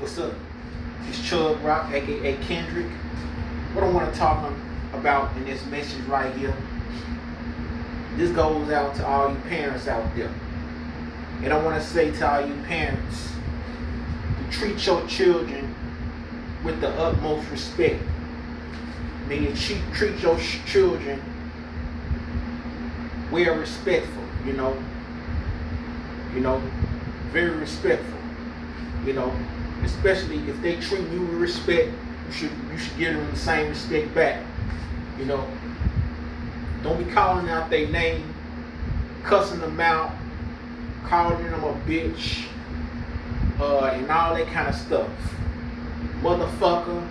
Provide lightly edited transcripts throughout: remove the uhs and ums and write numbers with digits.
What's up? It's Chug Rock, aka Kendrick. What I want to talk about in this message right here, this goes out to all you parents out there. And I want to say to all you parents to treat your children with the utmost respect. Meaning treat your children well respectful, very respectful, especially if they treat you with respect, you should give them the same respect back, Don't be calling out their name, cussing them out, calling them a bitch, and all that kind of stuff. Motherfucker,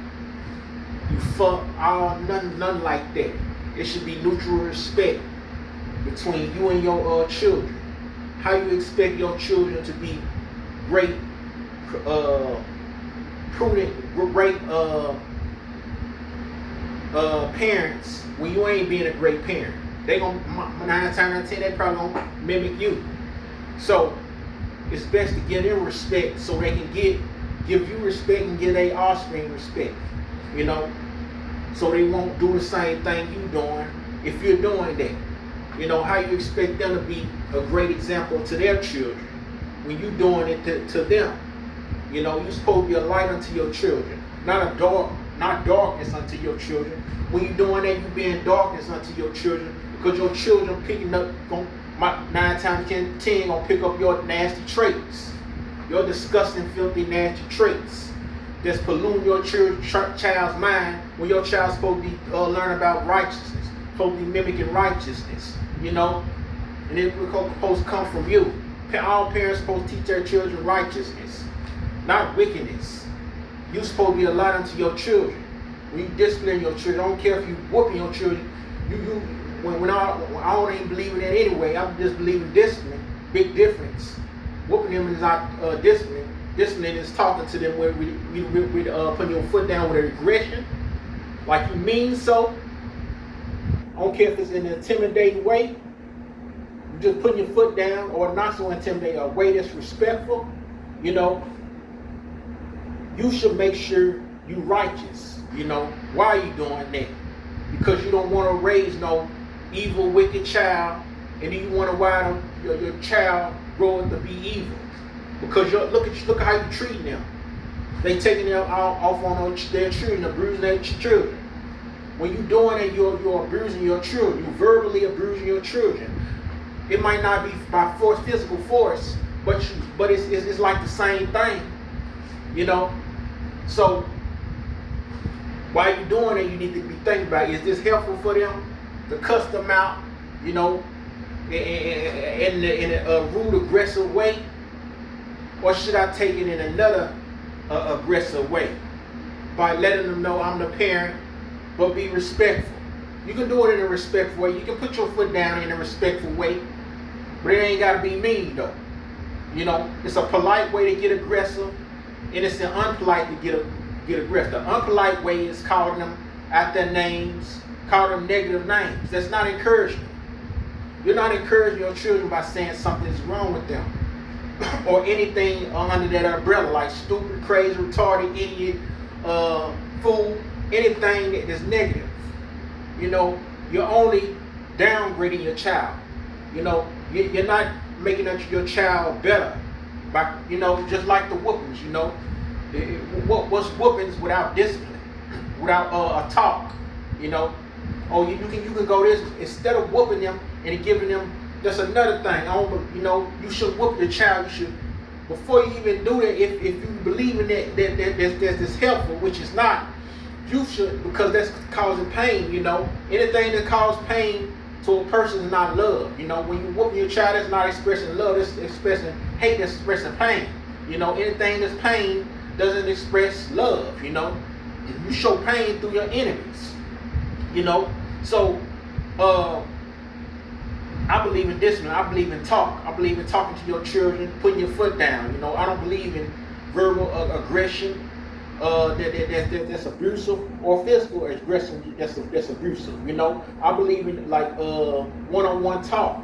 you fuck, none like that. It should be mutual respect between you and your children. How you expect your children to be great, prudent, great parents when you ain't being a great parent? They gonna 9 times out of 10 they probably gonna mimic you. So it's best to give them respect so they can give you respect and give their offspring respect. So they won't do the same thing you doing if you're doing that. How you expect them to be a great example to their children when you doing it to them. You're supposed to be a light unto your children, not darkness unto your children. When you doing that, you being darkness unto your children because your children picking up, 9 times 10 gonna pick up your nasty traits, your disgusting, filthy, nasty traits that's polluting your child's mind when your child's supposed to be learning about righteousness, supposed to be mimicking righteousness, and it's supposed to come from you. All parents supposed to teach their children righteousness, not wickedness. You're supposed to be a light unto your children. When you discipline your children, I don't care if you whooping your children. When I don't even believe in that anyway. I just believe in discipline. Big difference. Whooping them is not discipline. Discipline is talking to them with putting your foot down with aggression, like you mean so. I don't care if it's in an intimidating way. You just putting your foot down, or not so intimidating, a way that's respectful. You should make sure you righteous. Why are you doing that? Because you don't want to raise no evil, wicked child, and then you want to why your child growing to be evil. Because look at how you treating them. They taking them off on their children, abusing their children. When you doing that, you're abusing your children. You verbally abusing your children. It might not be by force, physical force, but it's like the same thing. So while you're doing it, you need to be thinking about, is this helpful for them to cuss them out, in a rude, aggressive way? Or should I take it in another aggressive way? By letting them know I'm the parent, but be respectful. You can do it in a respectful way. You can put your foot down in a respectful way, but it ain't got to be mean though. It's a polite way to get aggressive, and it's an unpolite to get aggressive. The unpolite way is calling them out their names, calling them negative names. That's not encouragement. You're not encouraging your children by saying something's wrong with them or anything under that umbrella, like stupid, crazy, retarded, idiot, fool, anything that is negative. You're only downgrading your child. You're not making your child better by, just like the whoopings, what's whoopings without discipline, without a talk, Oh, you can go this, instead of whooping them and giving them, that's another thing. You should whoop your child. You should, before you even do that, if you believe in that's helpful, which is not, you should, because that's causing pain. Anything that causes pain to a person is not love. When you whoop your child, that's not expressing love. That's expressing hate. That's expressing pain. Anything that's pain doesn't express love. You show pain through your enemies. So I believe in discipline. I believe in talk. I believe in talking to your children, putting your foot down. I don't believe in verbal aggression that's abusive, or physical aggression that's abusive. I believe in one-on-one talk.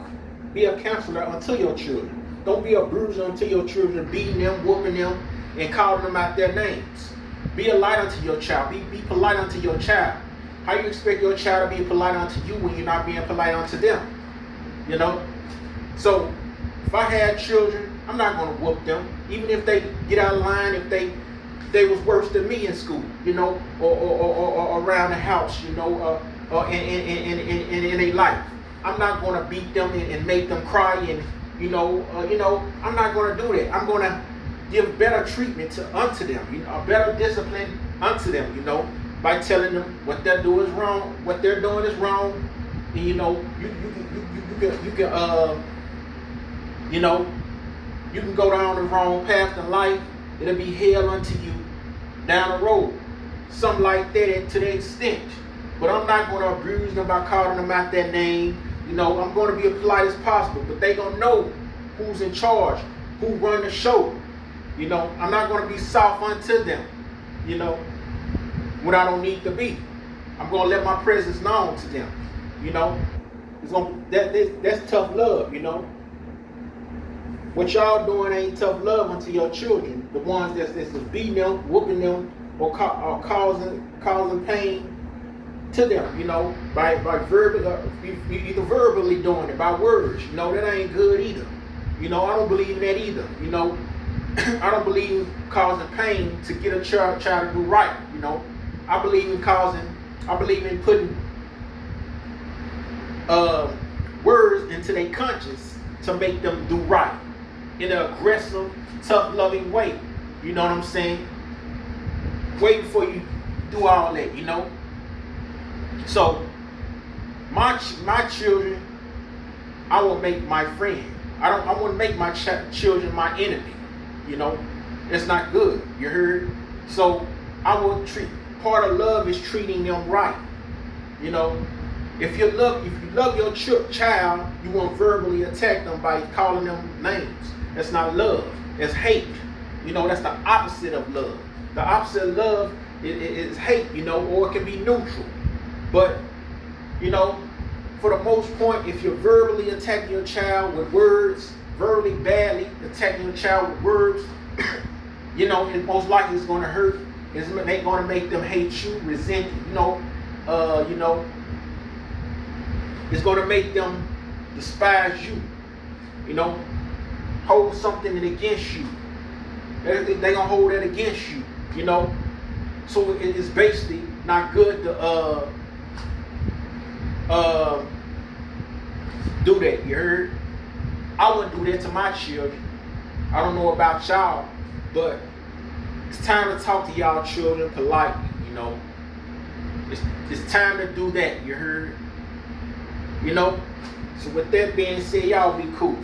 Be a counselor unto your children. Don't be a bruiser unto your children, beating them, whooping them, and calling them out their names. Be a light unto your child. Be polite unto your child. How you expect your child to be polite unto you when you're not being polite unto them? You know? So, if I had children, I'm not going to whoop them. Even if they get out of line, if they was worse than me in school, you know, or around the house, you know, or in their life. I'm not going to beat them and make them cry and, you know, I'm not going to do that. I'm going to give better treatment unto them, you know, a better discipline unto them, you know, by telling them what they're doing is wrong, what they're doing is wrong, and you know, you can go down the wrong path in life. It'll be hell unto you down the road, something like that to the extent. But I'm not going to abuse them by calling them out their name. You know, I'm going to be as polite as possible, but they gonna know who's in charge, who run the show. You know, I'm not going to be soft unto them, you know, when I don't need to be. I'm going to let my presence known to them, you know. That's tough love, you know. What y'all doing ain't tough love unto your children, the ones that's beating them, whooping them, or causing pain to them, you know, by either verbally doing it, by words, you know, that ain't good either. You know, I don't believe in that either, you know. I don't believe in causing pain to get a child to do right, you know. I believe in putting words into their conscience to make them do right in an aggressive, tough, loving way. You know what I'm saying? Way before you do all that, you know. So my children, I will make my friend. I want to make my children my enemy. You know, it's not good. You heard? So I will part of love is treating them right. You know, if you love your child, you won't verbally attack them by calling them names. That's not love. That's hate. You know, that's the opposite of love. The opposite of love is hate, you know, or it can be neutral. But, you know, for the most part, if you're verbally attacking your child with words, verbally badly attacking your child with words, you know, it most likely is going to hurt. It's going to make them hate you, resent you, you know, it's going to make them despise you, you know, hold something against you. They're going to hold that against you, you know. So it is basically not good to do that, you heard? I wouldn't do that to my children. I don't know about y'all, but it's time to talk to y'all children politely, you know. It's time to do that, you heard? You know? So with that being said, y'all be cool.